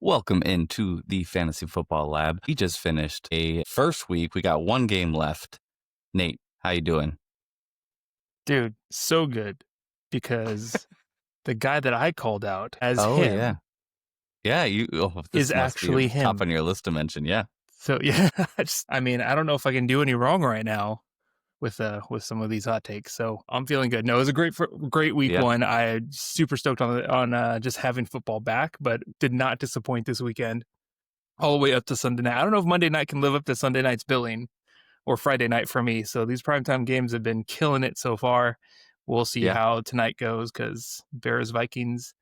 Welcome into the Fantasy Football Lab. We just finished a first week. We got one game left. Nate, how you doing? Dude, so good because the guy that I called out as him this is must actually be top him. on your list to mention. Yeah. So yeah, I don't know if I can do any wrong right now with some of these hot takes. So I'm feeling good. No, it was a great week Yeah. one. I super stoked on just having football back, but did not disappoint this weekend. All the way up to Sunday night. I don't know if Monday night can live up to Sunday night's billing or Friday night for me. So these primetime games have been killing it so far. We'll see how tonight goes because Bears Vikings.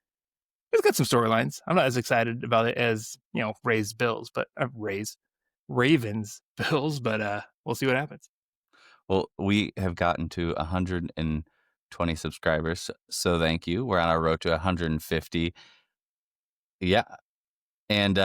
It's got some storylines. I'm not as excited about it as Ravens Bills, but we'll see what happens. Well, we have gotten to 120 subscribers, so thank you. We're on our road to 150. Yeah. And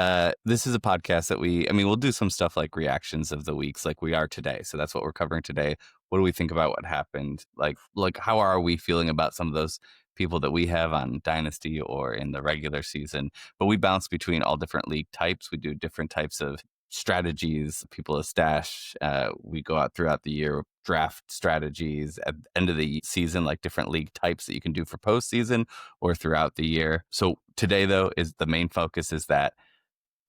this is a podcast that we'll do some stuff like reactions of the weeks like we are today. So that's what we're covering today. What do we think about what happened? Like how are we feeling about some of those people that we have on Dynasty or in the regular season? But we bounce between all different league types. We do different types of strategies. People a stash. We go out throughout the year, draft strategies at the end of the season, like different league types that you can do for postseason or throughout the year. So today, though, is the main focus is that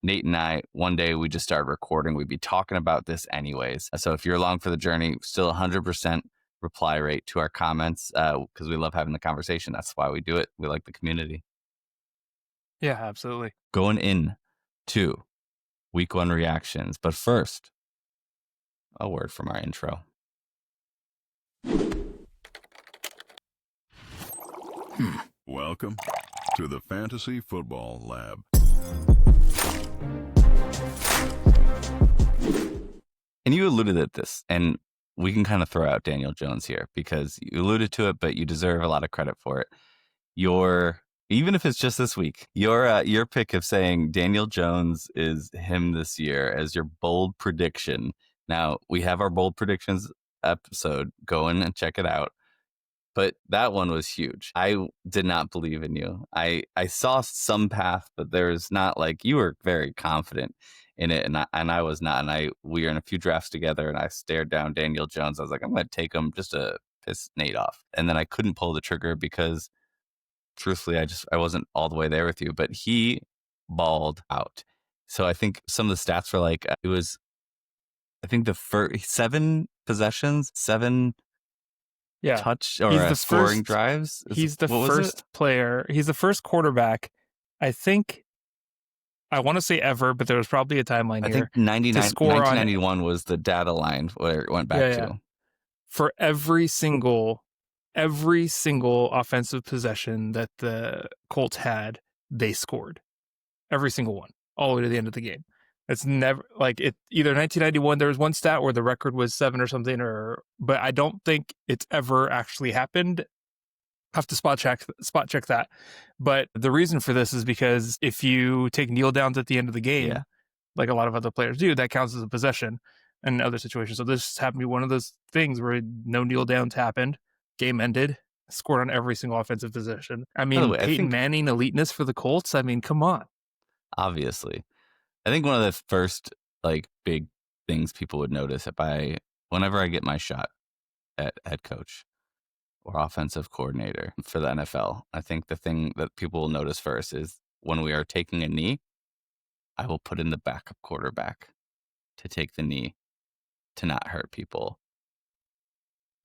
Nate and I, one day we just started recording. We'd be talking about this anyways. So if you're along for the journey, still 100% reply rate to our comments because we love having the conversation. That's why we do it. We like the community. Yeah, absolutely. Going in to week one reactions. But first, a word from our intro. Welcome to the Fantasy Football Lab. And you alluded at this, and we can kind of throw out Daniel Jones here because you alluded to it, but you deserve a lot of credit for it. Even if it's just this week, your pick of saying Daniel Jones is him this year as your bold prediction. Now, we have our bold predictions episode. Go in and check it out. But that one was huge. I did not believe in you. I saw some path, but there's not you were very confident in it, and I was not. And we were in a few drafts together, and I stared down Daniel Jones. I was like, I'm going to take him just to piss Nate off. And then I couldn't pull the trigger because, truthfully, I wasn't all the way there with you. But he balled out. So I think some of the stats were it was, I think the first 7 possessions, 7. Yeah, touch or scoring drives. He's the first player. He's the first quarterback. I think I want to say ever, but there was probably a timeline here. I think 1991 was the data line where it went back to. For every single offensive possession that the Colts had, they scored. Every single one, all the way to the end of the game. It's never either 1991 there was one stat where the record was 7 or something, but I don't think it's ever actually happened. I have to spot check that. But the reason for this is because if you take kneel downs at the end of the game, like a lot of other players do, that counts as a possession in other situations. So this happened to be one of those things where no kneel downs happened, game ended, scored on every single offensive possession. I mean, Peyton Manning eliteness for the Colts. I mean, come on. Obviously. I think one of the first big things people would notice whenever I get my shot at head coach or offensive coordinator for the NFL, I think the thing that people will notice first is when we are taking a knee, I will put in the backup quarterback to take the knee to not hurt people.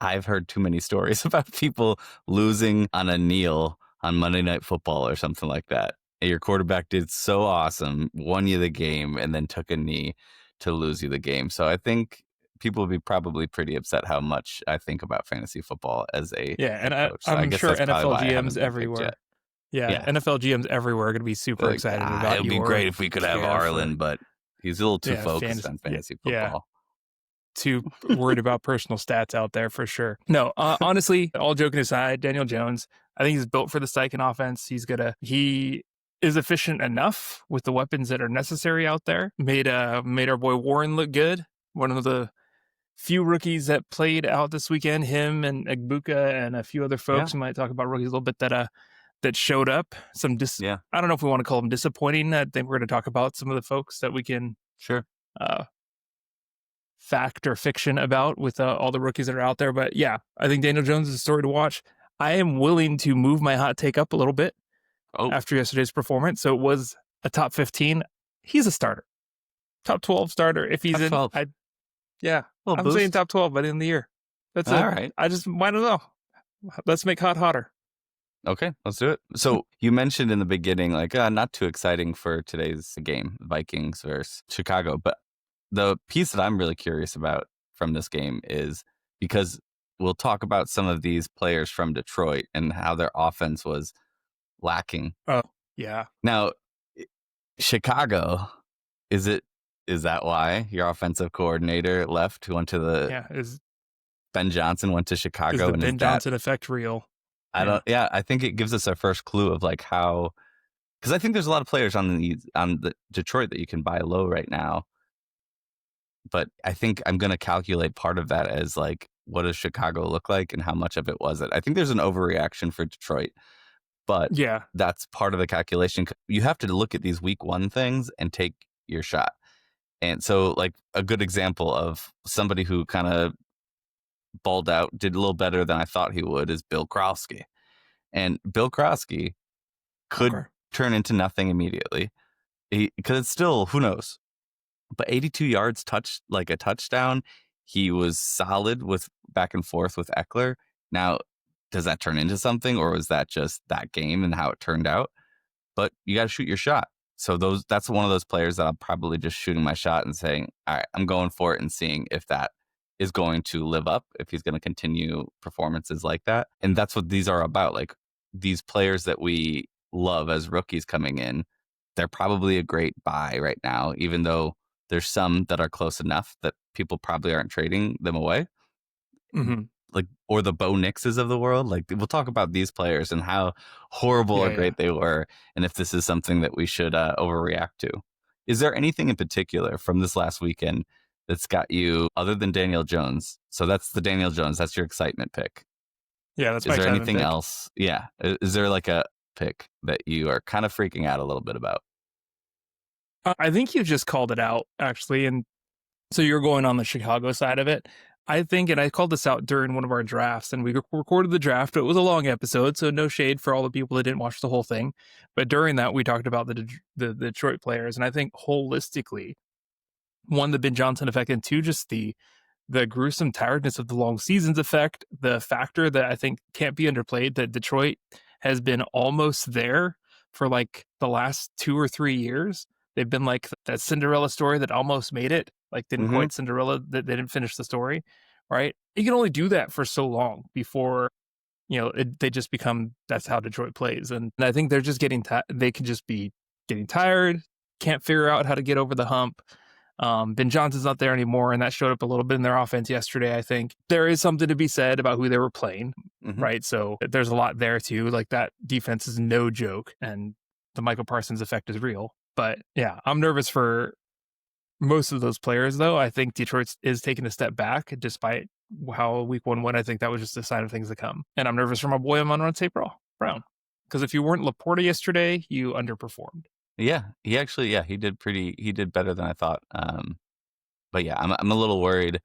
I've heard too many stories about people losing on a kneel on Monday Night Football or something like that. Your quarterback did so awesome, won you the game, and then took a knee to lose you the game. So I think people would be probably pretty upset how much I think about fantasy football as a coach. I'm sure NFL GMs everywhere. NFL GMs everywhere are going to be super excited about it. It would be great if we could have Arlen, but he's a little too focused on fantasy football. Yeah. Too worried about personal stats out there for sure. No, honestly, all joking aside, Daniel Jones, I think he's built for the Steichen offense. He is efficient enough with the weapons that are necessary out there. Made our boy Warren look good. One of the few rookies that played out this weekend. Him and Egbuka and a few other folks. We might talk about rookies a little bit that that showed up. Yeah. I don't know if we want to call them disappointing. I think we're going to talk about some of the folks that we can Sure. fact or fiction about with all the rookies that are out there. But yeah, I think Daniel Jones is a story to watch. I am willing to move my hot take up a little bit after yesterday's performance. So it was a top 15. He's a starter. Top 12 starter. If he's in, I'm saying top 12 by the end of the year. That's all it. right. I don't know. Let's make hot hotter. Okay, let's do it. So you mentioned in the beginning, like, not too exciting for today's game, Vikings versus Chicago. But the piece that I'm really curious about from this game is because we'll talk about some of these players from Detroit and how their offense was lacking. Oh, yeah. Now, Chicago, is that why your offensive coordinator left, who went to the Ben Johnson went to Chicago? Is the Ben Johnson effect real? I think it gives us our first clue of like how, because I think there's a lot of players on the Detroit that you can buy low right now. But I think I'm going to calculate part of that as like, what does Chicago look like and how much of it was it? I think there's an overreaction for Detroit, but yeah, that's part of the calculation. You have to look at these week 1 things and take your shot. And so like a good example of somebody who kind of balled out, did a little better than I thought he would, is Bill Krowski. And Bill Krowski could turn into nothing immediately, because it's still, who knows, but 82 yards like a touchdown. He was solid with back and forth with Eckler. Now, does that turn into something, or was that just that game and how it turned out? But you got to shoot your shot. So that's one of those players that I'm probably just shooting my shot and saying, all right, I'm going for it and seeing if that is going to live up, if he's going to continue performances like that. And that's what these are about. Like, these players that we love as rookies coming in, they're probably a great buy right now, even though there's some that are close enough that people probably aren't trading them away. Mm-hmm. Like, or the Bo Nixes of the world. Like, we'll talk about these players and how horrible or great they were, and if this is something that we should overreact to. Is there anything in particular from this last weekend that's got you, other than Daniel Jones? So that's the Daniel Jones. That's your excitement pick. Yeah, that's my excitement pick. Is there anything else? Yeah. Is there like a pick that you are kind of freaking out a little bit about? I think you just called it out, actually. And so you're going on the Chicago side of it. I think, and I called this out during one of our drafts, and we recorded the draft. It was a long episode, so no shade for all the people that didn't watch the whole thing. But during that, we talked about the Detroit players, and I think holistically, one, the Ben Johnson effect, and two, just the gruesome tiredness of the long seasons effect, the factor that I think can't be underplayed, that Detroit has been almost there for like the last 2 or 3 years. They've been like that Cinderella story that almost made it, like didn't quite Cinderella, that they didn't finish the story, right? You can only do that for so long before, they just become, that's how Detroit plays. And I think they're just they can just be getting tired, can't figure out how to get over the hump. Ben Johnson's not there anymore, and that showed up a little bit in their offense yesterday. I think there is something to be said about who they were playing, right? So there's a lot there too. Like, that defense is no joke, and the Michael Parsons effect is real. But yeah, I'm nervous for most of those players, though. I think Detroit is taking a step back, despite how week 1 went. I think that was just a sign of things to come. And I'm nervous for my boy Amon-Ra St. Brown, because if you weren't Laporta yesterday, you underperformed. Yeah, he actually, he did better than I thought. But yeah, I'm a little worried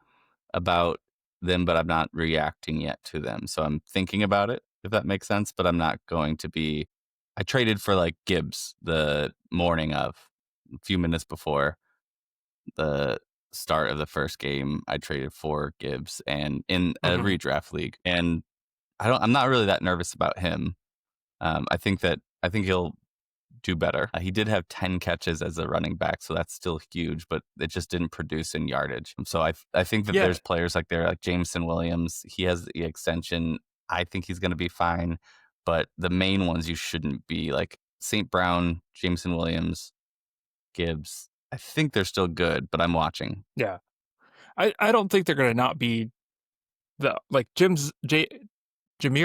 about them, but I'm not reacting yet to them. So I'm thinking about it, if that makes sense, but I'm not going to be. I traded for like Gibbs the morning of, a few minutes before the start of the first game. I traded for Gibbs, and in a redraft league, and I'm not really that nervous about him. I think he'll do better. He did have 10 catches as a running back, so that's still huge, but it just didn't produce in yardage. So I think that there's players like Jameson Williams. He has the extension. I think he's going to be fine, but the main ones you shouldn't be, like St. Brown, Jameson Williams, Gibbs. I think they're still good, but I'm watching. Yeah. I don't think they're going to not be Jahmyr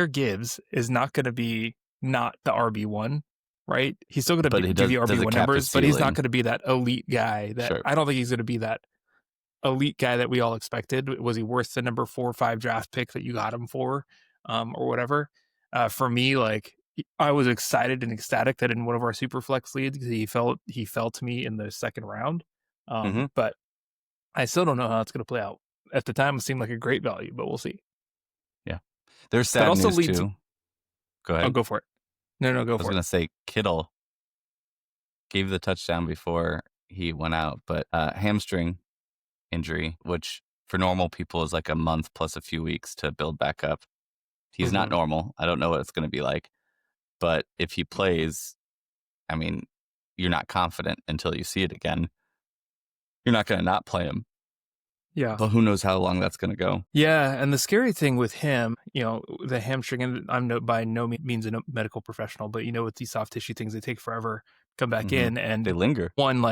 Gibbs is not going to be not the RB1, right? He's still going to give you RB1 numbers, but he's not going to be that elite guy. I don't think he's going to be that elite guy that we all expected. Was he worth the number 4 or 5 draft pick that you got him for, or whatever? For me, like, I was excited and ecstatic that in one of our super flex leads he fell to me in the second round. But I still don't know how it's going to play out. At the time, it seemed like a great value, but we'll see. Yeah. There's That sad also news leads. too. Go I'll ahead. go for it. No, go I was for going it. to say Kittle gave the touchdown before he went out, but hamstring injury, which for normal people is like a month plus a few weeks to build back up. He's not normal. I don't know what it's going to be like, but if he plays, I mean, you're not confident until you see it again. You're not going to not play him. Yeah. But who knows how long that's going to go. Yeah, and the scary thing with him, the hamstring, and I'm by no means a medical professional, but with these soft tissue things, they take forever to come back in, and they linger. One,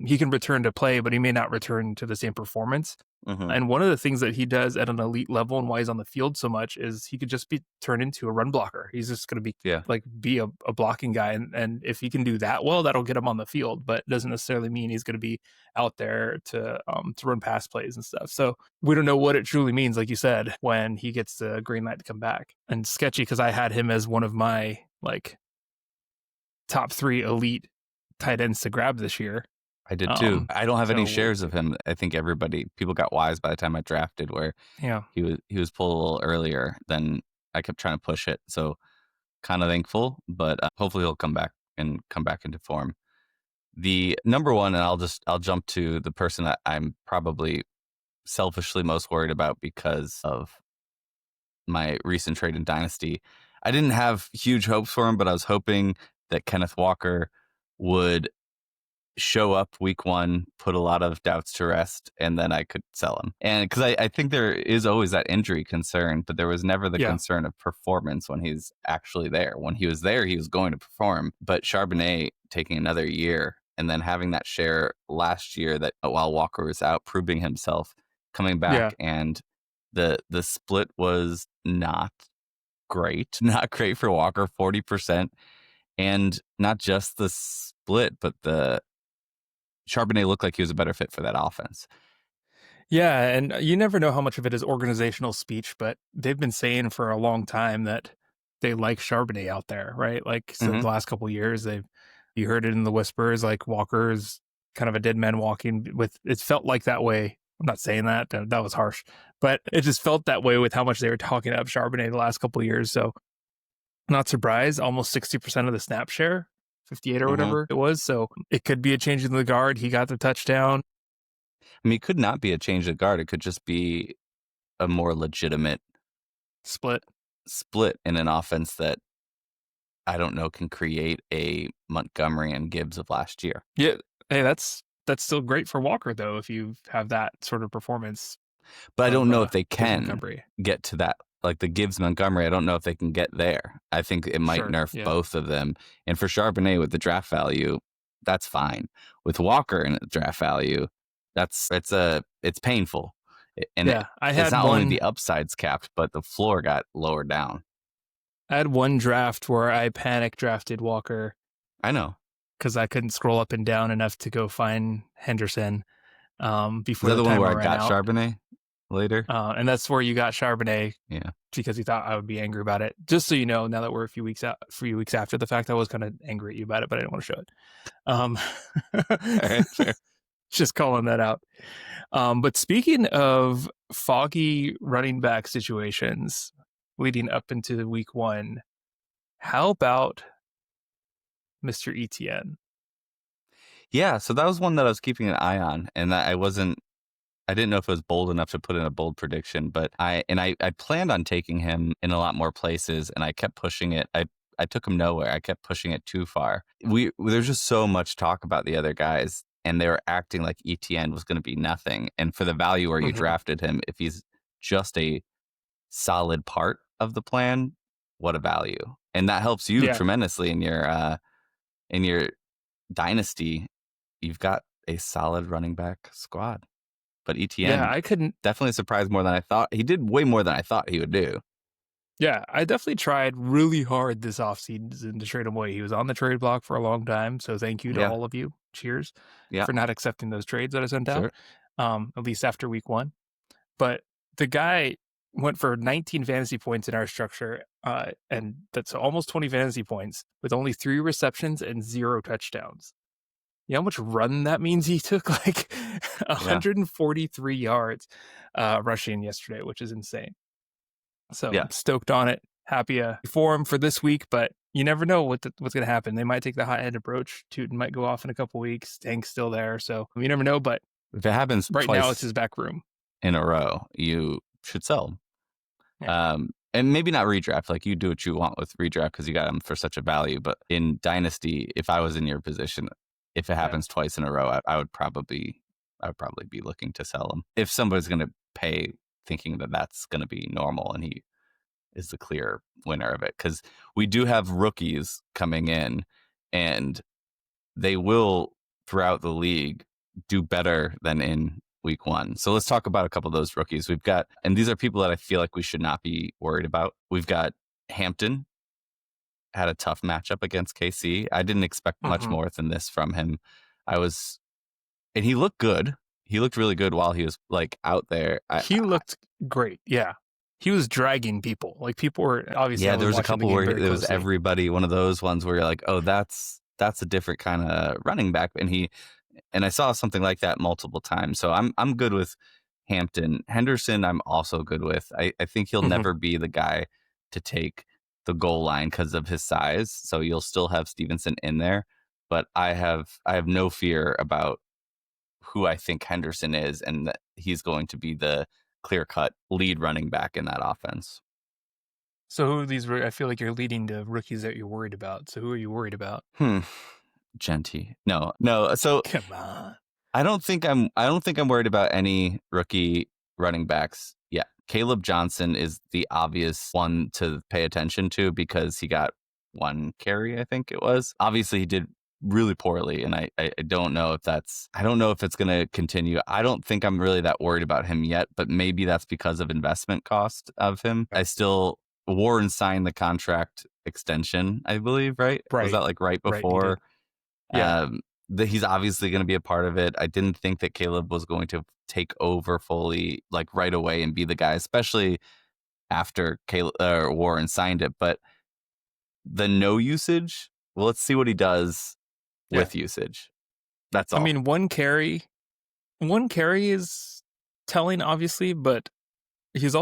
he can return to play, but he may not return to the same performance. And one of the things that he does at an elite level and why he's on the field so much is he could just be turned into a run blocker. He's just going to be a blocking guy. And if he can do that well, that'll get him on the field, but it doesn't necessarily mean he's going to be out there to run pass plays and stuff. So we don't know what it truly means, like you said, when he gets the green light to come back. And sketchy because I had him as one of my top 3 elite tight ends to grab this year. I did too. I don't have any shares of him. I think people got wise by the time I drafted, where he was pulled a little earlier than I kept trying to push it. So kind of thankful, but hopefully he'll come back into form. The number one, and I'll jump to the person that I'm probably selfishly most worried about because of my recent trade in Dynasty. I didn't have huge hopes for him, but I was hoping that Kenneth Walker would show up week 1, put a lot of doubts to rest, and then I could sell him. And because I think there is always that injury concern, but there was never the concern of performance when he's actually there. When he was there, he was going to perform. But Charbonnet taking another year and then having that share last year that while Walker was out, proving himself, coming back, and the split was not great. Not great for Walker, 40%. And not just the split, but the Charbonnet looked like he was a better fit for that offense. Yeah, and you never know how much of it is organizational speech, but they've been saying for a long time that they like Charbonnet out there, right? So the last couple of years, you heard it in the whispers, like Walker is kind of a dead man walking with. It felt like that way. I'm not saying that was harsh, but it just felt that way with how much they were talking about Charbonnet the last couple of years. So not surprised, almost 60% of the snap share. 58 or whatever it was. So it could be a change in the guard. He got the touchdown. I mean, it could not be a change of guard. It could just be a more legitimate split in an offense that I don't know can create a Montgomery and Gibbs of last year. Yeah. Hey, that's still great for Walker, though, if you have that sort of performance. But I don't know if they can get to that. Like the Gibbs Montgomery, I don't know if they can get there. I think it might nerf both of them. And for Charbonnet with the draft value, that's fine. With Walker and the draft value, it's painful. And it's not only the upsides capped, but the floor got lowered down. I had one draft where I panic drafted Walker. I know. Because I couldn't scroll up and down enough to go find Henderson before the one where I got Charbonnet later. And that's where you got Charbonnet. Yeah. Because you thought I would be angry about it. Just so you know, now that we're a few weeks after the fact, I was kind of angry at you about it, but I didn't want to show it. All right, fair. Just calling that out. But speaking of foggy running back situations leading up into week 1, how about Mr. ETN? Yeah, so that was one that I was keeping an eye on, and I didn't know if it was bold enough to put in a bold prediction, but I planned on taking him in a lot more places, and I kept pushing it. I took him nowhere. I kept pushing it too far. There's just so much talk about the other guys, and they were acting like ETN was going to be nothing. And for the value where you drafted him, if he's just a solid part of the plan, what a value. And that helps you tremendously in your dynasty. You've got a solid running back squad. But ETN, I couldn't definitely surprised more than I thought. He did way more than I thought he would do. Yeah, I definitely tried really hard this offseason to trade him away. He was on the trade block for a long time, so thank you to all of you. Cheers for not accepting those trades that I sent out, at least after week 1. But the guy went for 19 fantasy points in our structure, and that's almost 20 fantasy points with only 3 receptions and 0 touchdowns. You know how much run that means he took? Like 143 yards rushing yesterday, which is insane. So Yeah. I'm stoked on it. Happy for him for this week, but you never know what's going to happen. They might take the hot hand approach. Tootin might go off in a couple weeks. Tank's still there, so you never know. But if it happens right twice now, it's his back room in a row, you should sell him. Yeah. And maybe not redraft. Like, you do what you want with redraft because you got him for such a value. But in Dynasty, if I was in your position, if it happens twice in a row, I would probably be looking to sell him. If somebody's going to pay thinking that that's going to be normal and he is the clear winner of it, because we do have rookies coming in and they will throughout the league do better than in week 1. So let's talk about a couple of those rookies we've got. And these are people that I feel like we should not be worried about. We've got Hampton, had a tough matchup against KC. I didn't expect much more than this from him. And he looked good. He looked really good while he was like out there. He looked great. Yeah. He was dragging people. Like, people were obviously. Yeah, there was a couple where there was closely. everybody, one of those ones where you're like, oh, that's a different kind of running back. And I saw something like that multiple times. So I'm good with Hampton. Henderson, I'm also good with. I think he'll never be the guy to take the goal line because of his size. So you'll still have Stevenson in there. But I have no fear about who I think Henderson is, and that he's going to be the clear-cut lead running back in that offense. So who are these? I feel like you're leading to rookies that you're worried about. So who are you worried about? Genty. No. So come on. I don't think I'm worried about any rookie running backs yet. Caleb Johnson is the obvious one to pay attention to because he got 1 carry, I think it was. Obviously, he did really poorly, and I don't know if it's going to continue. I don't think I'm really that worried about him yet, but maybe that's because of investment cost of him. Warren signed the contract extension, I believe, right? Was that like right before? Yeah. He's obviously going to be a part of it. I didn't think that Caleb was going to take over fully, like right away, and be the guy, especially after Warren signed it. But the no usage, well, let's see what he does with usage. That's all. I mean, one carry is telling, obviously, but he was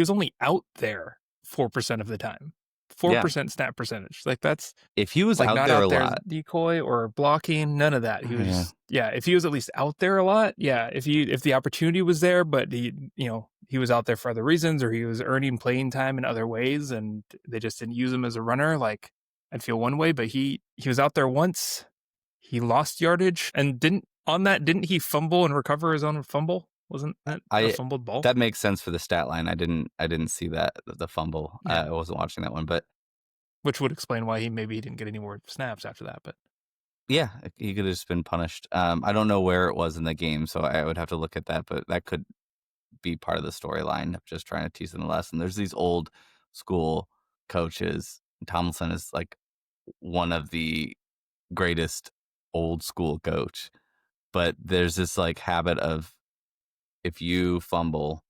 only out there 4% of the time. 4% snap percentage. Like, that's if he was like out not there out a there lot, decoy or blocking, none of that. He was if he was at least out there a lot, if the opportunity was there, but he was out there for other reasons, or he was earning playing time in other ways and they just didn't use him as a runner, like, I'd feel one way. But he was out there once, he lost yardage, and didn't he fumble and recover his own fumble? Wasn't that a fumbled ball? That makes sense for the stat line. I didn't see that, the fumble. I wasn't watching that one, but which would explain why he didn't get any more snaps after that. But yeah, he could have just been punished. I don't know where it was in the game, so I would have to look at that, but that could be part of the storyline of just trying to teach them a lesson. There's these old school coaches. Tomlinson is like one of the greatest old school coach, but there's this like habit of, if you fumble,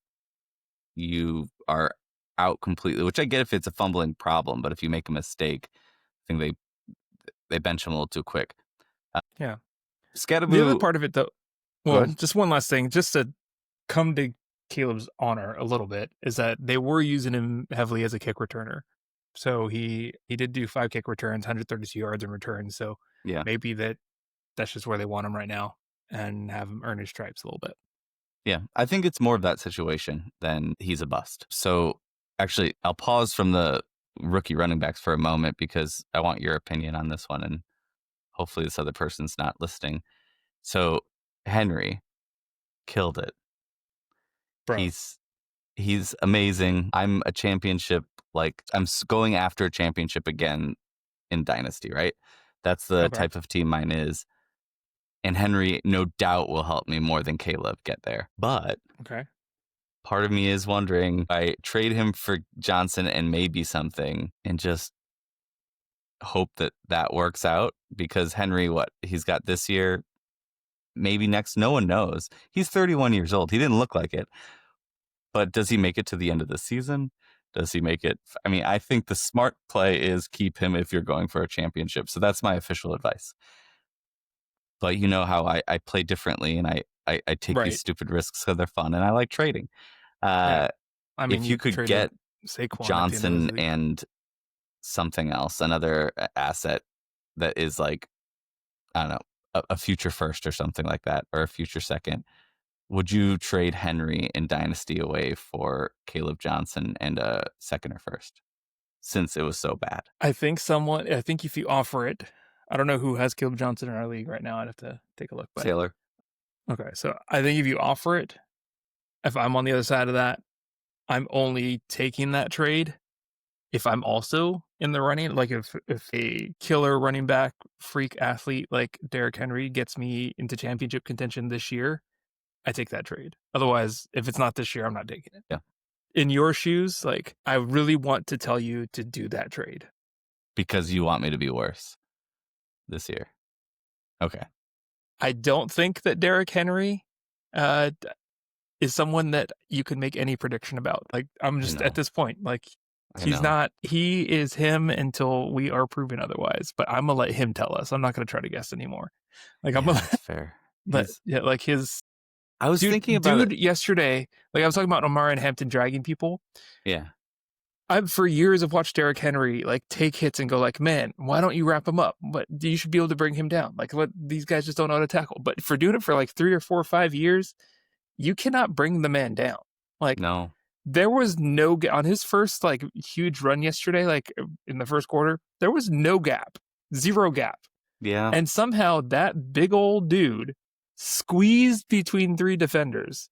you are out completely, which I get if it's a fumbling problem, but if you make a mistake, I think they bench him a little too quick. Scatterboo. The other part of it, though, well, just one last thing, just to come to Caleb's honor a little bit, is that they were using him heavily as a kick returner. So he did do 5 kick returns, 132 yards in return. So maybe that's just where they want him right now, and have him earn his stripes a little bit. Yeah, I think it's more of that situation than he's a bust. So actually, I'll pause from the rookie running backs for a moment because I want your opinion on this one, and hopefully this other person's not listening. So Henry killed it. Bro. He's amazing. I'm a championship, like I'm going after a championship again in Dynasty, right? That's the type of team mine is. And Henry, no doubt, will help me more than Caleb get there. But part of me is wondering, I trade him for Johnson and maybe something and just hope that works out, because Henry, what he's got this year, maybe next, no one knows. He's 31 years old. He didn't look like it. But does he make it to the end of the season? Does he make it? I mean, I think the smart play is keep him if you're going for a championship. So that's my official advice. But you know how I play differently, and I take these stupid risks because they're fun, and I like trading. I mean, if you could traded get Saquon Johnson and something else, another asset that is like, I don't know, a future first or something like that, or a future second, would you trade Henry in Dynasty away for Caleb Johnson and a second or first, since it was so bad? I think if you offer it, I don't know who has Caleb Johnson in our league right now. I'd have to take a look. But, Taylor. Okay, so I think if you offer it, if I'm on the other side of that, I'm only taking that trade if I'm also in the running. Like if a killer running back freak athlete like Derrick Henry gets me into championship contention this year, I take that trade. Otherwise, if it's not this year, I'm not taking it. Yeah. In your shoes, like, I really want to tell you to do that trade. Because you want me to be worse this year. Okay. I don't think that Derrick Henry is someone that you can make any prediction about. Like, I'm just at this point, like, he's not, he is him until we are proven otherwise. But I'm going to let him tell us. I'm not going to try to guess anymore. Like, I'm going to that's fair. But yeah, like his. I was thinking about it yesterday. Like, I was talking about Omar and Hampton dragging people. Yeah. I've for years have watched Derrick Henry like take hits and go like, man, why don't you wrap him up? But you should be able to bring him down. Like, what, these guys just don't know how to tackle. But for doing it for like 3 or 4 or 5 years, you cannot bring the man down. Like, no, there was no on his first like huge run yesterday, like in the first quarter, there was no gap, 0 gap. Yeah. And somehow that big old dude squeezed between 3 defenders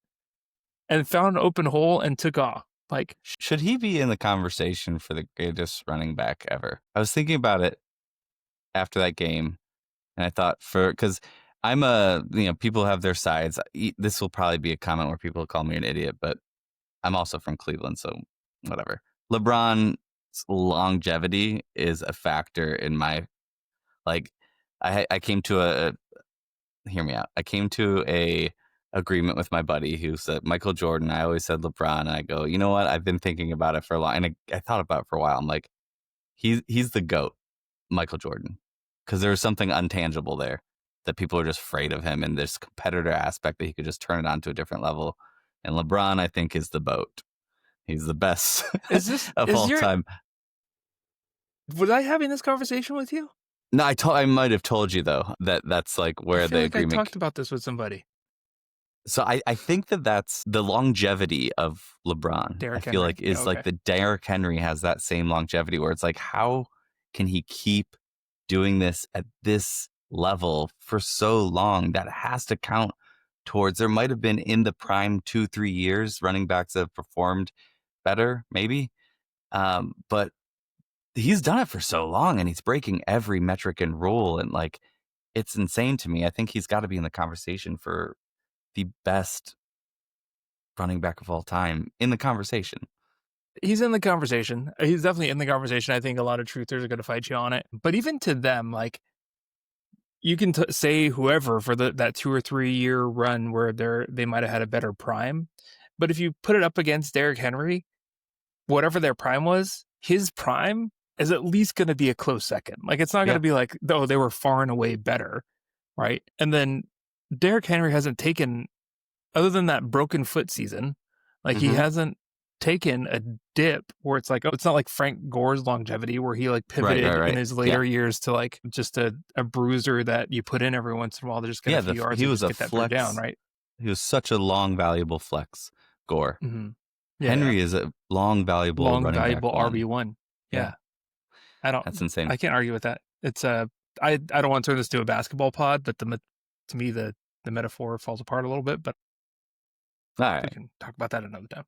and found an open hole and took off. Like, should he be in the conversation for the greatest running back ever? I was thinking about it after that game, and I thought because people have their sides. This will probably be a comment where people call me an idiot, but I'm also from Cleveland, so whatever. LeBron's longevity is a factor in my, like, I came to hear me out. I came to a agreement with my buddy who said Michael Jordan. I always said LeBron, and I go, you know what? I've been thinking about it for a long, and I thought about it for a while. I'm like, he's the GOAT, Michael Jordan, because there was something untangible there that people are just afraid of him, and this competitor aspect that he could just turn it on to a different level. And LeBron, I think, is the boat. He's the best of all time. Was I having this conversation with you? No, I might have told you though that's like where the agreement. I talked about this with somebody. So I think that's the longevity of LeBron. Derrick I feel Henry. like is like the Derrick Henry has that same longevity where it's like, how can he keep doing this at this level for so long? That has to count towards, there might have been in the prime 2-3 years running backs that have performed better, maybe. But he's done it for so long, and he's breaking every metric and rule. And like, it's insane to me. I think he's got to be in the conversation for the best running back of all time in the conversation. He's in the conversation. He's definitely in the conversation. I think a lot of truthers are going to fight you on it. But even to them, like, you can say whoever for that 2 or 3 year run where they might have had a better prime. But if you put it up against Derrick Henry, whatever their prime was, his prime is at least going to be a close second. Like, it's not going to be like, oh, they were far and away better, right? And then Derrick Henry hasn't taken, other than that broken foot season, like he hasn't taken a dip where it's like, oh, it's not like Frank Gore's longevity where he like pivoted in his later years to like just a bruiser that you put in every once in a while to just get a few yards. He was a get that flex down, right? He was such a long, valuable flex, Gore. Mm-hmm. Henry is a long, valuable RB1. Yeah. That's insane. I can't argue with that. It's I don't want to turn this to a basketball pod, but to me the metaphor falls apart a little bit. But all right, we can talk about that another time.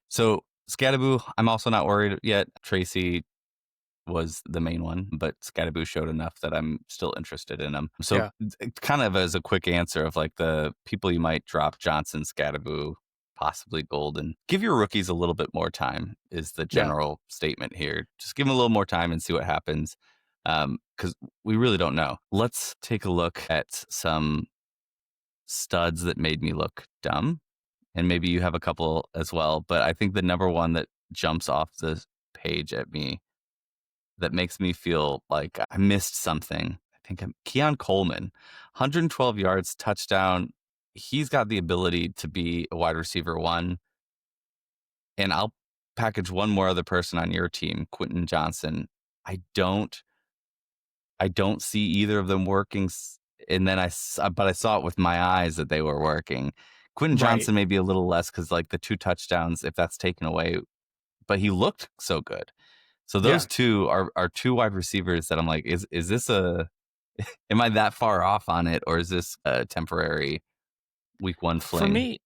So Scadaboo, I'm also not worried yet. Tracy was the main one, but Scadaboo showed enough that I'm still interested in him. So kind of as a quick answer of like the people you might drop: Johnson, Scadaboo, possibly Golden. Give your rookies a little bit more time is the general statement here. Just give them a little more time and see what happens, because we really don't know. Let's take a look at some studs that made me look dumb and maybe you have a couple as well, but I think the number one that jumps off the page at me that makes me feel like I missed something, I think Keon Coleman, 112 yards, touchdown. He's got the ability to be a wide receiver one, and I'll package one more other person on your team, Quentin Johnson. I don't see either of them working. And then but I saw it with my eyes that they were working. Quentin Johnson may be a little less because like the 2 touchdowns, if that's taken away, but he looked so good. So those two are 2 wide receivers that I'm like, is this am I that far off on it, or is this a temporary week 1 fling?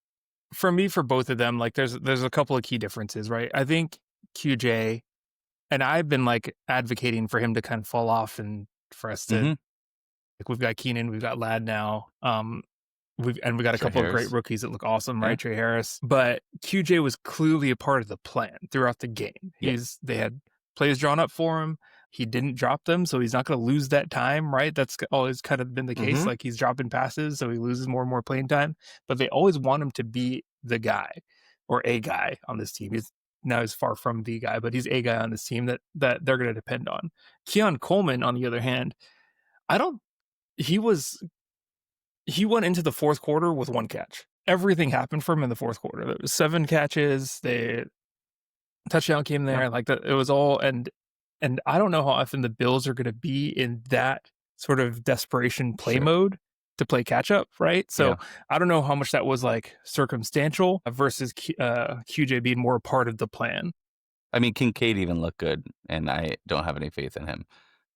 For me, for both of them, like there's a couple of key differences, right? I think QJ, and I've been like advocating for him to kind of fall off and for us to, like we've got Keenan, we've got Ladd now. We got a couple of great rookies that look awesome, right? Trey Harris. But QJ was clearly a part of the plan throughout the game. They had plays drawn up for him. He didn't drop them, so he's not going to lose that time, right? That's always kind of been the case. Like he's dropping passes, so he loses more and more playing time. But they always want him to be the guy or a guy on this team. He's far from the guy, but he's a guy on this team that they're going to depend on. Keon Coleman, on the other hand, he went into the fourth quarter with 1 catch. Everything happened for him in the fourth quarter. There was 7 catches. The touchdown came there. Like that, it was all and I don't know how often the Bills are going to be in that sort of desperation play mode to play catch up, right? So I don't know how much that was like circumstantial versus QJ being more a part of the plan. I mean, Kincaid even looked good, and I don't have any faith in him.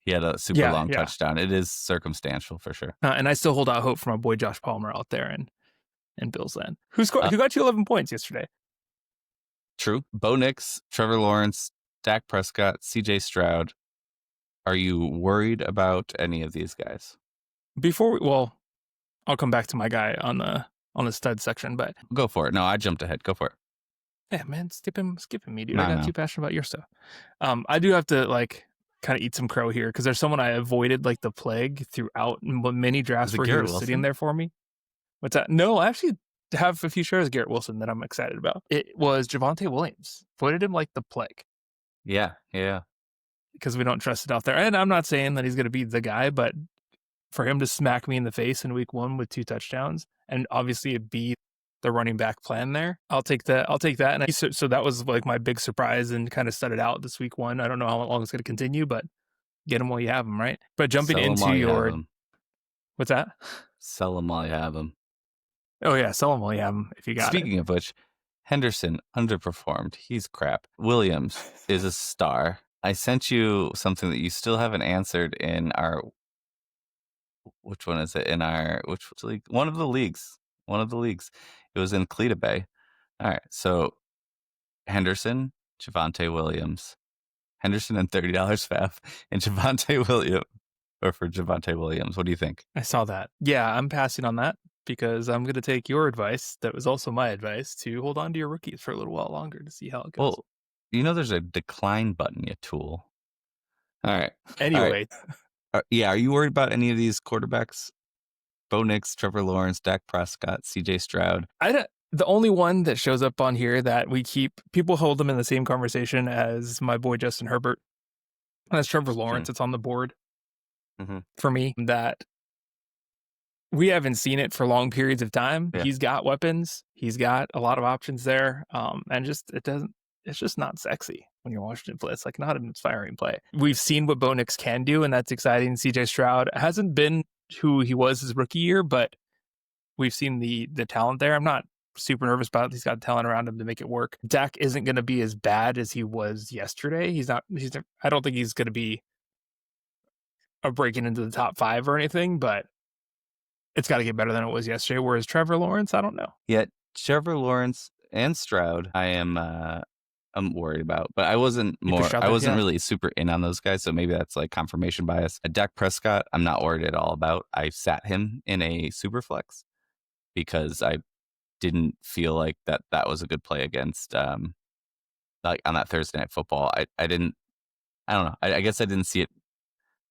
He had a super long touchdown. It is circumstantial for sure. And I still hold out hope for my boy Josh Palmer out there in Bills land. Who got you 11 points yesterday? True. Bo Nix, Trevor Lawrence, Dak Prescott, CJ Stroud. Are you worried about any of these guys? I'll come back to my guy on the stud section, but go for it. No, I jumped ahead. Go for it. Yeah, man, skipping me, dude. I got too passionate about your stuff. I do have to like kind of eat some crow here because there's someone I avoided like the plague throughout many drafts where he was sitting there for me. What's that? No, I actually have a few shares of Garrett Wilson that I'm excited about. It was Javonte Williams. Avoided him like the plague. Yeah. Because we don't trust it out there. And I'm not saying that he's going to be the guy, but for him to smack me in the face in week 1 with 2 touchdowns and obviously it be the running back plan there, I'll take that. And so that was like my big surprise and kind of started out this week 1. I don't know how long it's going to continue, but get them while you have them, right? But jumping into your... What's that? Sell them while you have them. Oh, yeah. Sell them while you have them if you got Speaking of which, Henderson underperformed. He's crap. Williams is a star. I sent you something that you still haven't answered in our... Which one is it? In our... Which league? One of the leagues. It was in Cleta Bay. All right. So Henderson, Javonte Williams. Henderson and $30 FAF and Javonte Williams. Or for Javonte Williams. What do you think? I saw that. Yeah, I'm passing on that because I'm going to take your advice. That was also my advice to hold on to your rookies for a little while longer to see how it goes. Well, there's a decline button, you tool. All right. Anyway. All right. Are you worried about any of these quarterbacks? Bo Nix, Trevor Lawrence, Dak Prescott, CJ Stroud. The only one that shows up on here that people hold them in the same conversation as my boy Justin Herbert. That's Trevor Lawrence. It's on the board for me that we haven't seen it for long periods of time. Yeah. He's got weapons. He's got a lot of options there. And it's just not sexy when you're watching it play. It's like not an inspiring play. We've seen what Bo Nix can do, and that's exciting. CJ Stroud hasn't been who he was his rookie year, but we've seen the talent there. I'm not super nervous about it. He's got talent around him to make it work. Dak isn't going to be as bad as he was yesterday. I don't think he's going to be breaking into the top 5 or anything, but it's got to get better than it was yesterday. Whereas Trevor Lawrence, I don't know. Yeah, Trevor Lawrence and Stroud, I'm worried about, but I wasn't really super in on those guys. So maybe that's like confirmation bias. Dak Prescott, I'm not worried at all about. I sat him in a super flex because I didn't feel like that was a good play against, like on that Thursday Night Football. I don't know. I guess I didn't see it,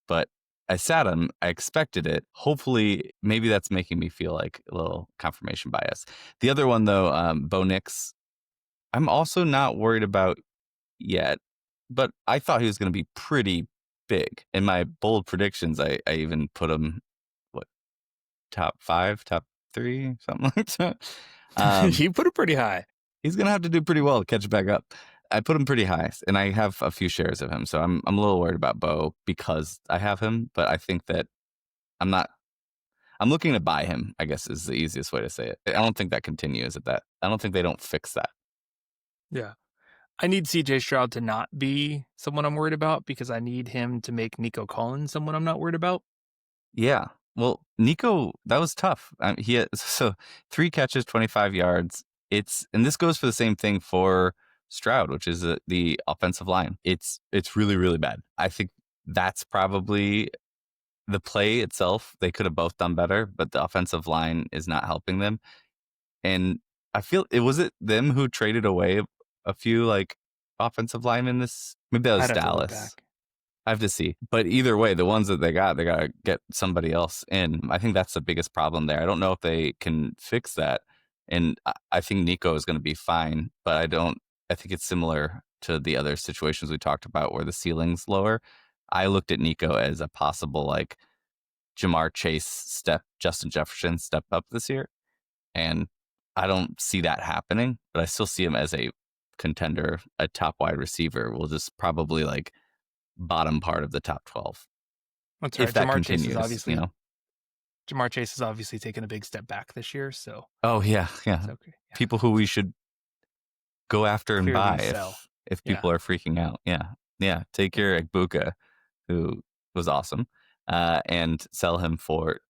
but I sat him. I expected it. Hopefully, maybe that's making me feel like a little confirmation bias. The other one, though, Bo Nix, I'm also not worried about yet, but I thought he was going to be pretty big. In my bold predictions, I even put him, what, top 5, top 3, something like that. You put it pretty high. He's going to have to do pretty well to catch back up. I put him pretty high, and I have a few shares of him, so I'm a little worried about Bo because I have him, but I think that I'm looking to buy him, I guess is the easiest way to say it. I don't think that continues at that. I don't think they don't fix that. Yeah. I need CJ Stroud to not be someone I'm worried about because I need him to make Nico Collins someone I'm not worried about. Yeah. Well, Nico, that was tough. He had 3 catches, 25 yards. And this goes for the same thing for Stroud, which is the offensive line. It's really, really bad. I think that's probably the play itself. They could have both done better, but the offensive line is not helping them. And I feel was it them who traded away a few like offensive linemen this? Maybe that was I'd have to look Dallas. back. I have to see. But either way, the ones that they got to get somebody else in. I think that's the biggest problem there. I don't know if they can fix that. And I think Nico is going to be fine, but I think it's similar to the other situations we talked about where the ceiling's lower. I looked at Nico as a possible like Jamar Chase Justin Jefferson step up this year. And I don't see that happening, but I still see him as a contender, a top wide receiver. Will just probably like bottom part of the top 12. That's If right. that Jamar continues, Chase is obviously Jamar Chase has obviously taken a big step back this year. So Oh yeah. it's okay. Yeah. People who we should go after and Clearly buy sell. if people are freaking out. Yeah. Take your Egbuka, who was awesome, and sell him for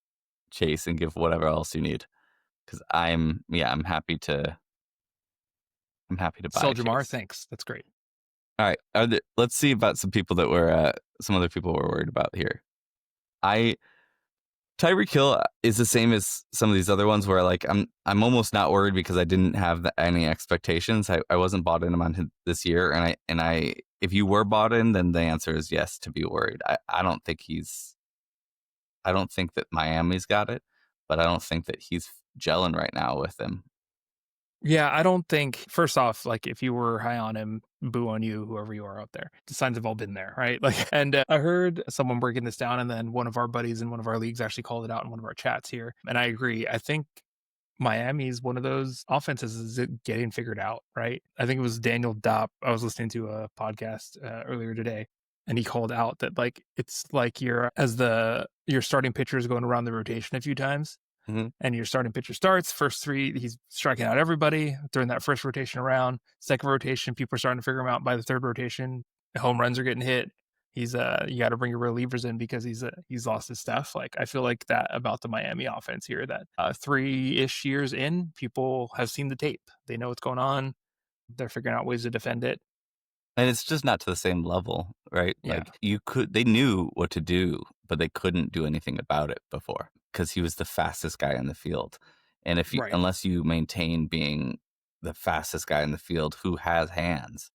Chase and give whatever else you need. Because I'm happy to buy Sell Jamar. Chase. Thanks. That's great. All right. Let's see about some people that were some other people were worried about here. Tyreek Hill is the same as some of these other ones where like I'm almost not worried because I didn't have any expectations. I wasn't bought in on him this year, and I if you were bought in, then the answer is yes to be worried. I don't think that Miami's got it, but I don't think that he's gelling right now with them. Yeah, I don't think, first off, like if you were high on him, boo on you, whoever you are out there. The signs have all been there, right? Like, and I heard someone breaking this down, and then one of our buddies in one of our leagues actually called it out in one of our chats here. And I agree. I think Miami's one of those offenses is getting figured out, right? I think it was Daniel Dopp. I was listening to a podcast earlier today, and he called out that like it's like your starting pitcher is going around the rotation a few times. Mm-hmm. And your starting pitcher starts, first 3, he's striking out everybody during that first rotation around. Second rotation, people are starting to figure him out. By the third rotation, home runs are getting hit. You got to bring your relievers in because he's lost his stuff. Like I feel like that about the Miami offense here. That 3-ish years in, people have seen the tape. They know what's going on. They're figuring out ways to defend it. And it's just not to the same level, right? Yeah. Like they knew what to do, but they couldn't do anything about it before because he was the fastest guy in the field. And unless you maintain being the fastest guy in the field who has hands,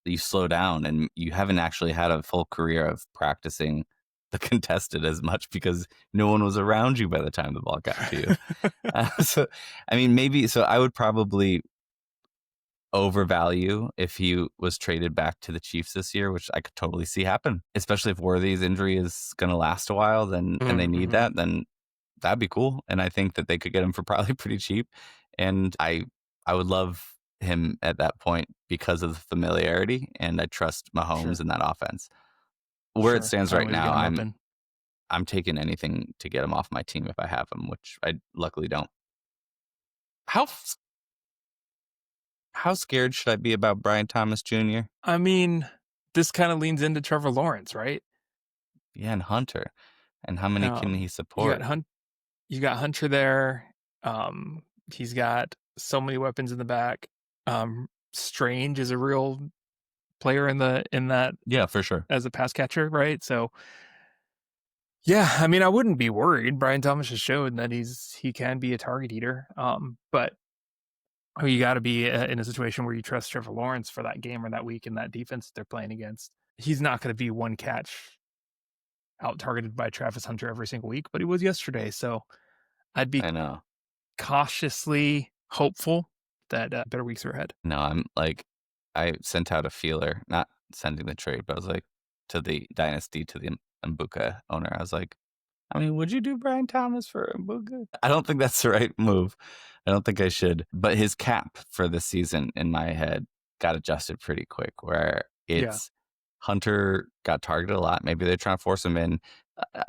you slow down and you haven't actually had a full career of practicing the contested as much because no one was around you by the time the ball got to you. So I would probably overvalue if he was traded back to the Chiefs this year, which I could totally see happen, especially if Worthy's injury is going to last a while, and they need that, then that'd be cool. And I think that they could get him for probably pretty cheap. And I would love him at that point because of the familiarity, and I trust Mahomes in that offense. Where it stands right now, I'm taking anything to get him off my team if I have him, which I luckily don't. How scared should I be about Brian Thomas Jr.? I mean, this kind of leans into Trevor Lawrence, right? Yeah, and Hunter. And how many can he support? You got Hunter there. He's got so many weapons in the back. Strange is a real player in that. Yeah, for sure. As a pass catcher, right? So, yeah, I mean, I wouldn't be worried. Brian Thomas has shown that he can be a target eater. But you got to be in a situation where you trust Trevor Lawrence for that game or that week in that defense they're playing against. He's not going to be one catch out-targeted by Travis Hunter every single week, but he was yesterday. So I'd be I know. cautiously hopeful that better weeks are ahead. No, I'm like, I sent out a feeler, not sending the trade, but I was like, to the Dynasty, to the Mbuka owner, I was like, I mean, would you do Brian Thomas for Mbuka? I don't think that's the right move. I don't think I should. But his cap for this season in my head got adjusted pretty quick, where it's Hunter got targeted a lot. Maybe they're trying to force him in.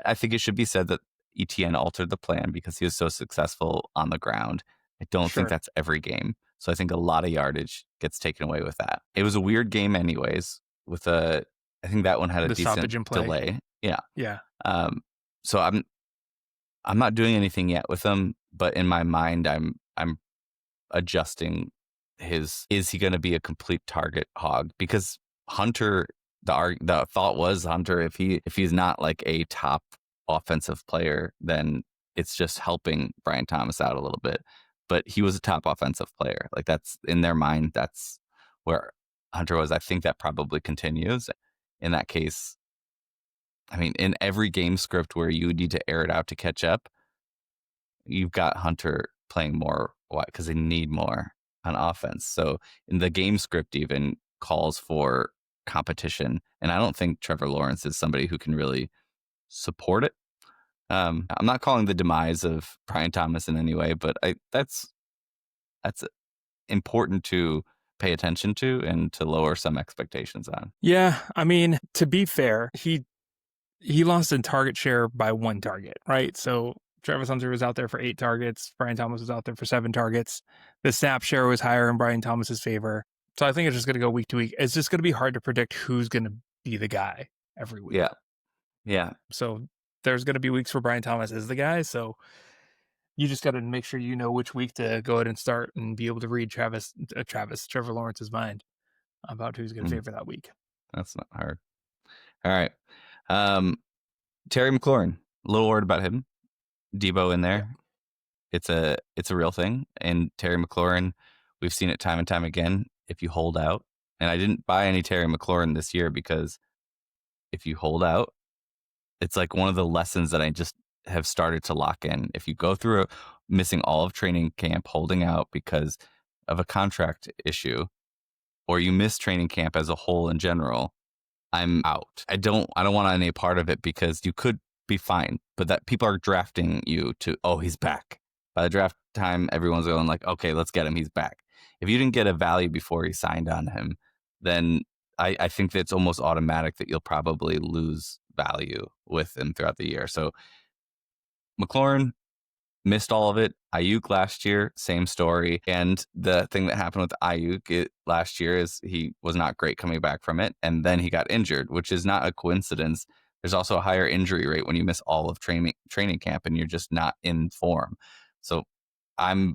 I think it should be said that ETN altered the plan because he was so successful on the ground. I don't think that's every game. So I think a lot of yardage gets taken away with that. It was a weird game anyways, with I think that one had a The decent stoppage in play. delay. Yeah. Yeah. So I'm not doing anything yet with him, but in my mind, I'm adjusting is he going to be a complete target hog? Because Hunter, the thought was Hunter, if he's not like a top offensive player, then it's just helping Brian Thomas out a little bit. But he was a top offensive player. Like, that's in their mind, that's where Hunter was. I think that probably continues. In that case, I mean, in every game script where you need to air it out to catch up, you've got Hunter playing more. Why? Because they need more on offense. So in the game script even calls for competition. And I don't think Trevor Lawrence is somebody who can really support it. I'm not calling the demise of Brian Thomas in any way, but that's important to pay attention to and to lower some expectations on. Yeah, I mean, to be fair, he lost in target share by 1 target, right? So Travis Hunter was out there for 8 targets. Brian Thomas was out there for 7 targets. The snap share was higher in Brian Thomas's favor. So I think it's just going to go week to week. It's just going to be hard to predict who's going to be the guy every week. Yeah. So there's going to be weeks where Brian Thomas is the guy. So you just got to make sure you know which week to go ahead and start and be able to read Trevor Lawrence's mind about who's going to favor that week. That's not hard. All right. Terry McLaurin, a little worried about him. Debo in there. Yeah. It's a real thing. And Terry McLaurin, we've seen it time and time again. If you hold out, and I didn't buy any Terry McLaurin this year because if you hold out, it's like one of the lessons that I just have started to lock in. If you go through missing all of training camp, holding out because of a contract issue, or you miss training camp as a whole in general, I'm out. I don't want any part of it because you could be fine, but that people are drafting you to, oh, he's back. By the draft time, everyone's going like, okay, let's get him. He's back. If you didn't get a value before you signed on him, then I think that it's almost automatic that you'll probably lose value with him throughout the year. So McLaurin missed all of it. Ayuk last year, same story. And the thing that happened with Ayuk last year is he was not great coming back from it. And then he got injured, which is not a coincidence. There's also a higher injury rate when you miss all of training camp and you're just not in form. So I'm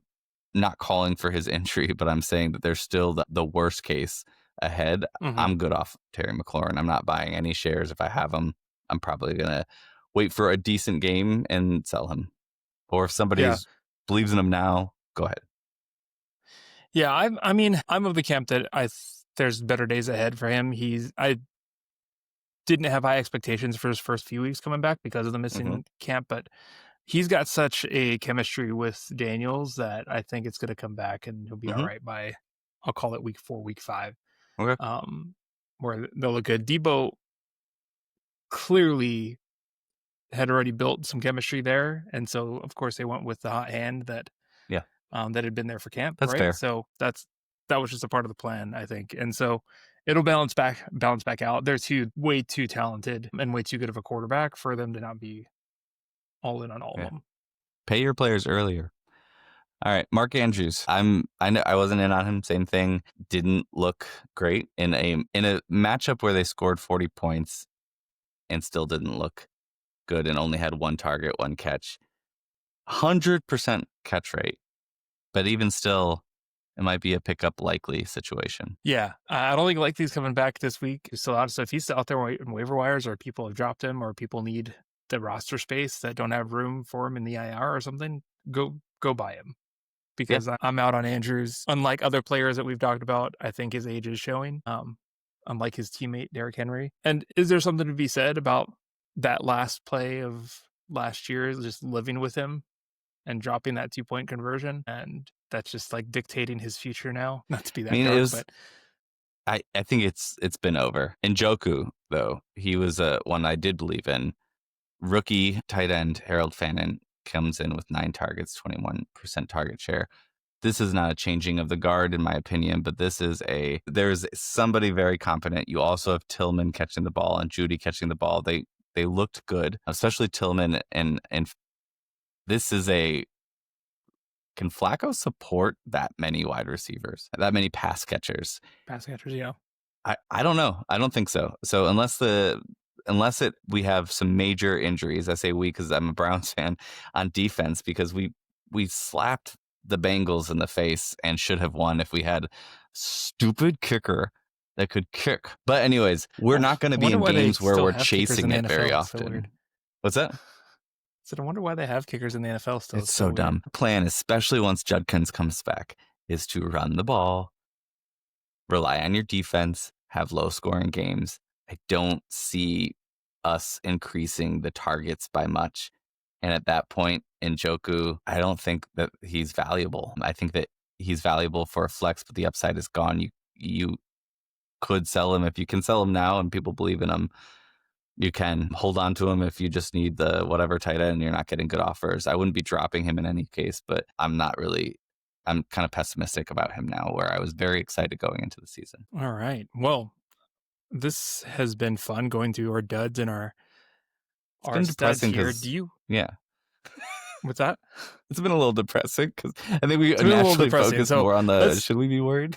not calling for his injury, but I'm saying that there's still the worst case ahead. Mm-hmm. I'm good off Terry McLaurin. I'm not buying any shares. If I have him, I'm probably going to wait for a decent game and sell him. Or if somebody believes in him now, go ahead. Yeah, I'm of the camp that there's better days ahead for him. I didn't have high expectations for his first few weeks coming back because of the missing camp, but he's got such a chemistry with Daniels that I think it's going to come back and he'll be all right by, I'll call it week 4, week 5. Okay. Where they'll look good. Debo clearly had already built some chemistry there, and so of course they went with the hot hand that that had been there for camp. That's right? fair. So that was just a part of the plan, I think, and so it'll balance back out. They're way too talented and way too good of a quarterback for them to not be all in on all of them. Pay your players earlier. All right, Mark Andrews. I know I wasn't in on him. Same thing. Didn't look great in a matchup where they scored 40 points and still didn't look good and only had 1 target, 1 catch. 100% catch rate. But even still, it might be a pickup likely situation. Yeah, I don't think Likely's coming back this week. He's still out. So if he's still out there in waiver wires, or people have dropped him, or people need the roster space that don't have room for him in the IR or something, go buy him. Because I'm out on Andrews. Unlike other players that we've talked about, I think his age is showing. Unlike his teammate Derrick Henry. And is there something to be said about that last play of last year is just living with him and dropping that 2-point conversion, and that's just like dictating his future now. Not to be that I mean, dark, but I think it's been over. Njoku, though, he was one I did believe in. Rookie tight end Harold Fannin comes in with 9 targets, 21% target share. This is not a changing of the guard, in my opinion, but there's somebody very competent. You also have Tillman catching the ball and Judy catching the ball. They looked good, especially Tillman, and this is can Flacco support that many wide receivers, that many pass catchers? pass catchers, yeah. I don't know. I don't think so. So we have some major injuries, I say we because I'm a Browns fan, on defense, because we slapped the Bengals in the face and should have won if we had stupid kicker that could kick. But anyways, we're not going to be in games where we're chasing it very often. What's that? So I wonder why they have kickers in the NFL still. It's so dumb. Plan, especially once Judkins comes back, is to run the ball, rely on your defense, have low scoring games. I don't see us increasing the targets by much. And at that point, Njoku, I don't think that he's valuable. I think that he's valuable for a flex, but the upside is gone. You could sell him if you can sell him now and people believe in him. You can hold on to him if you just need the whatever tight end and you're not getting good offers. I wouldn't be dropping him in any case, but I'm kind of pessimistic about him now, where I was very excited going into the season. All right. Well, this has been fun going through our duds and our studs here. Do you? Yeah. What's that? It's been a little depressing because I think we naturally focus more on the should we be worried?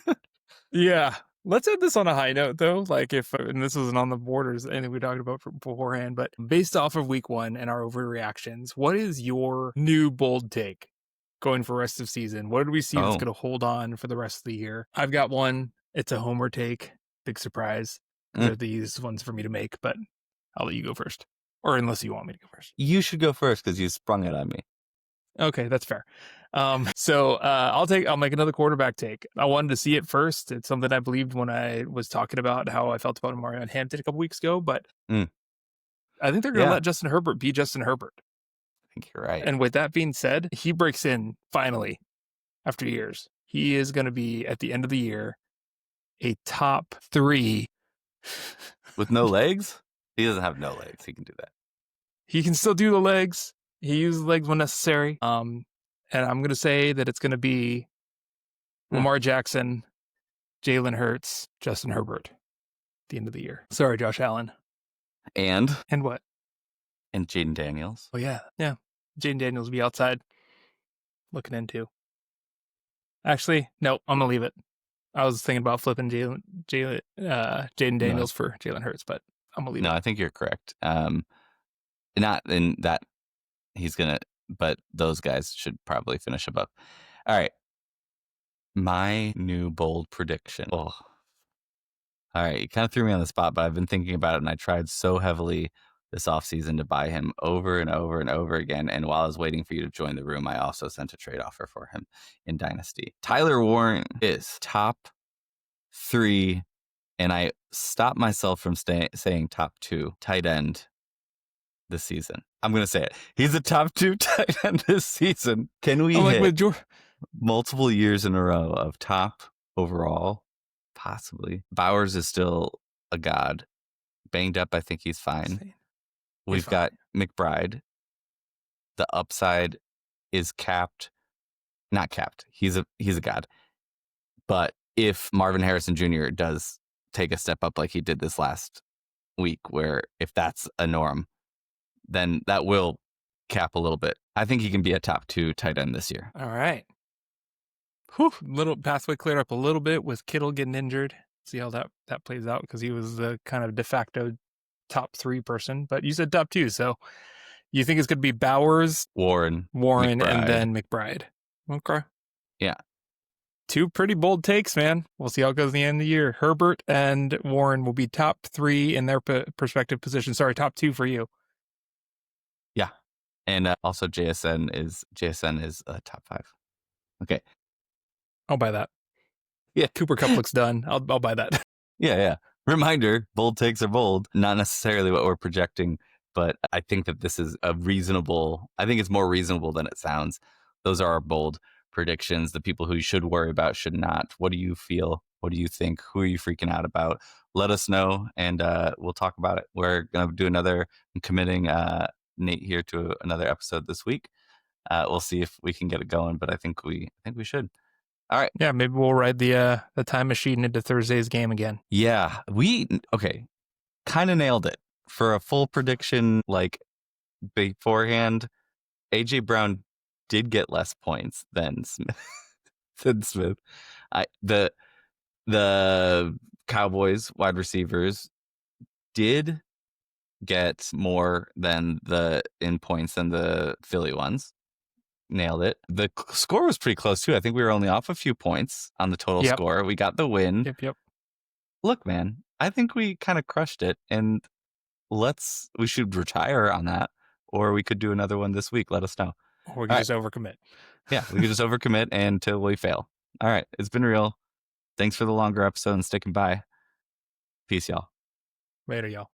Yeah. Let's end this on a high note, though. Like and this wasn't on the borders, anything we talked about beforehand, but based off of week 1 and our overreactions, what is your new bold take going for rest of season? What did we see that's going to hold on for the rest of the year? I've got one. It's a homer take. Big surprise. They're the easiest ones for me to make, but I'll let you go first. Or unless you want me to go first. You should go first because you sprung it on me. Okay, that's fair. So I'll make another quarterback take. I wanted to see it first. It's something I believed when I was talking about how I felt about Mario Hampton a couple weeks ago, but I think they're going to let Justin Herbert be Justin Herbert. I think you're right. And with that being said, he breaks in finally after years. He is going to be at the end of the year a top 3 with no legs. He doesn't have no legs. He can do that. He can still do the legs. He uses legs when necessary. And I'm going to say that it's going to be Lamar Jackson, Jalen Hurts, Justin Herbert at the end of the year. Sorry, Josh Allen. And what? And Jaden Daniels. Oh, yeah. Yeah. Jaden Daniels will be outside looking into. Actually, no, I'm going to leave it. I was thinking about flipping Jaden Daniels for Jalen Hurts, but I'm going to leave it. No, I think you're correct. Not in that he's going to, but those guys should probably finish above. All right. My new bold prediction. Oh. All right. You kind of threw me on the spot, but I've been thinking about it, and I tried so heavily this offseason to buy him over and over and over again. And while I was waiting for you to join the room, I also sent a trade offer for him in Dynasty. Tyler Warren is top 3, and I stopped myself from saying top 2 tight end this season. I'm going to say it. He's a top 2 tight end this season. Can we hit multiple years in a row of top overall? Possibly. Bowers is still a god. Banged up, I think he's fine. We've got McBride. The upside is capped. Not capped. He's a god. But if Marvin Harrison Jr. does take a step up like he did this last week, where if that's a norm, then that will cap a little bit. I think he can be a top 2 tight end this year. All right. Whew, little pathway cleared up a little bit with Kittle getting injured. See how that plays out, because he was the kind of de facto top 3 person. But you said top 2, so you think it's going to be Bowers, Warren, McBride. And then McBride. Okay. Yeah. 2 pretty bold takes, man. We'll see how it goes at the end of the year. Herbert and Warren will be top 3 in their respective positions. Sorry, top 2 for you. Yeah. And also JSN is top 5. Okay. I'll buy that. Yeah. Cooper Kupp looks done. I'll buy that. Yeah. Reminder, bold takes are bold. Not necessarily what we're projecting, but I think that this is I think it's more reasonable than it sounds. Those are our bold predictions. The people who you should worry about should not. What do you feel? What do you think? Who are you freaking out about? Let us know, and we'll talk about it. We're going to do I'm committing Nate here to another episode this week. We'll see if we can get it going, but I think we should. All right. Yeah, maybe we'll ride the time machine into Thursday's game again. Yeah, kind of nailed it for a full prediction. Like beforehand, AJ Brown did get less points than Smith. The Cowboys wide receivers did get more in points than the Philly ones. Nailed it. The score was pretty close too. I think we were only off a few points on the total score. We got the win. Yep. Look, man, I think we kind of crushed it, and we should retire on that, or we could do another one this week. Let us know. Or we could just overcommit. Yeah, we could just overcommit until we fail. All right, it's been real. Thanks for the longer episode and sticking by. Peace, y'all. Later, y'all.